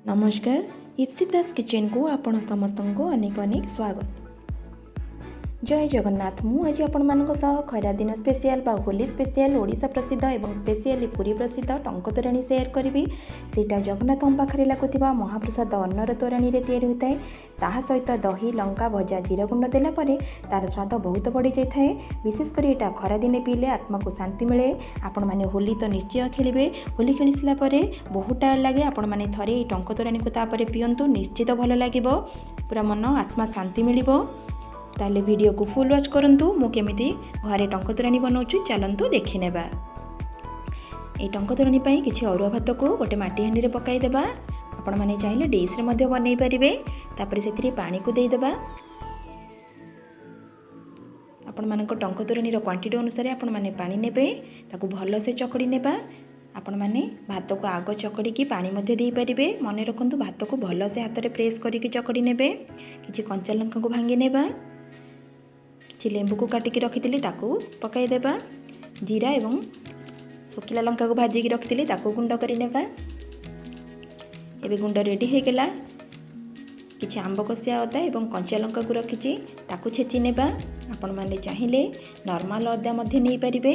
नमस्कार। इप्सिता किचन को आपण समस्त को अनेक अनेक स्वागत। जय जगन्नाथ। मु आज आपण मानक सह खरा दिन स्पेशल बा होली स्पेशल ओडिशा प्रसिद्ध एवं स्पेशली पुरी प्रसिद्ध टंक तोराणी शेयर करी। सेटा जगन्नाथ पाखे लगुवा महाप्रसाद अन्नर तोराणी तैयारी होता है। ताहा सहित दही लंका भजा जीरा गुंड देला परे तार स्वाद बहुत बढ़ी जाए। विशेषकर यहाँ खरा दिने पीले आत्मा को शांति मिले। आपण मैंने होली तो निश्चय खेलिए। होली खेली सारापर बहुत टायर लगे। आपण मैंने थे टंक तोराणी को तापर पियंतु निश्चित भल लगे। पूरा मन आत्मा शांति मिल। ताले वीडियो को फुल वॉच करंतु। मु केमिति घरे टंक तोराणी बनाऊँ चलतु देखी नेबा। ये टंक तोराणी पई किछि अरुआ भात को गोटे माटी हांडी रे पकाई देबा। आपण माने चाहिले डिश रे मध्ये बनै परिबे। तापर सेथिरे पानी को देई देबा। आपण मानको टंक तोराणी रो क्वांटिटी अनुसार आपण माने पानी नेबे। ताकू भलो से चकड़ी नेबा। आपण माने भात को आग चकड़ी की पानी मध्ये देई परिबे। मने रखंतु भात को भलो से हाथ रे प्रेस करिकि चकड़ी नेबे। किछि कंचा लंका को भांगी नेबा। लेंबू को काटिकी रखी ताकू पकाई देबा। जीरा एवं सुखिला लंका को भाजिकी रखी ताकू गुंड करी नेबा। एबे गुंड रेडी हो गला। किछि आंब कसिया अदा एवं कंचा लंका को रखी ताकू छेची नेबा। आपण माने चाहिए नॉर्मल अदा मध्य नहीं पारिबे,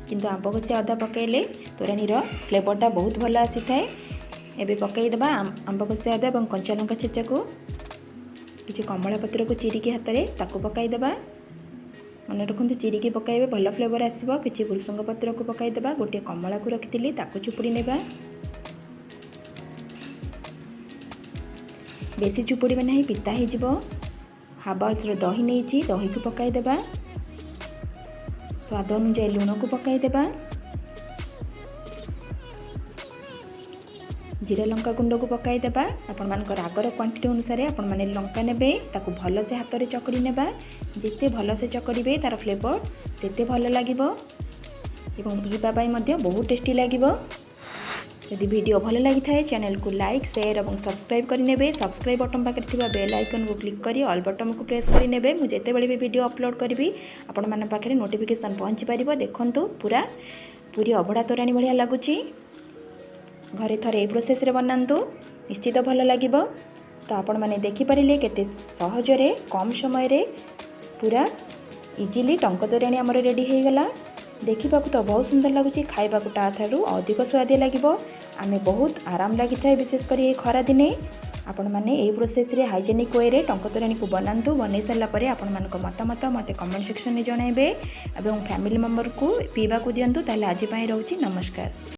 किंतु आंब कसिया अदा पकाइले तोराणी रो फ्लेवरटा बहुत भल आसी थाए। एबे पकाई देबा आंब कसिया अदा एवं कंचा लंका छेचा को। किछि कमला पत्र को चिरिकी हाथ रे ताकू पकाई देबा। मन रखु चिरिकी पकाइबे भल फ्लेवर आसो। किसी भृसंग पत्र को पकाई देबा। गोटे कमला को रखी ताकू चुपुड़ी नेबा। बेसी चुपुड़ीबा नहीं पिता हो। हाफ बाउल्स दही नहीं दही को पकाई देबा। स्वाद अनुसार लुण को पकाई देबा। जीरा लंका गुंड को पकाई देबा। आपण मानकर रागर क्वांटिटी अनुसार आपण माने लंका नेबे। ताकू भल से हाथ रे चकड़ी नेबा। जिते भल से चकड़ीबे तार फ्लेवर सेते भल लागिबो एवं पीबा पाई मध्ये बहुत टेस्टी लागिबो। यदि वीडियो भल लगी थाए चैनल को लाइक शेयर और सब्सक्राइब कर नेबे। सब्सक्राइब बटन पाखे थिबा बेल आइकन को क्लिक करी ऑल बटन को प्रेस कर नेबे। मु जेते बेले भी वीडियो अपलोड करी आपण माने पाखे नोटिफिकेशन पहुंची पारिबो। देखंतु पूरा पूरी अभड़ा तोराणी भलिया लागुची। घरे थरे ए प्रोसेस रे बनांतु निश्चित भल लागिबो। तो आपण माने देखि परिले केते सहजरे कम समय रे पूरा इजीली टंक तोराणी हमर रेडी हो गला। देखा तो बहुत सुंदर लगुच। खाइबा ठारू अधिक स्वादी लगे। आमे बहुत आराम लगी था। विशेषकर ये खरा दिने आपण मैंने यही प्रोसेस रे हाइजेनिक वे रे टंक तोराणी को बनातु। बन सारा पर आपण मान मतामत मत कमेंट सेक्शन में जनइबे और फैमिली मेंबर को पीवा को दिंतु। ताले आज रोची नमस्कार।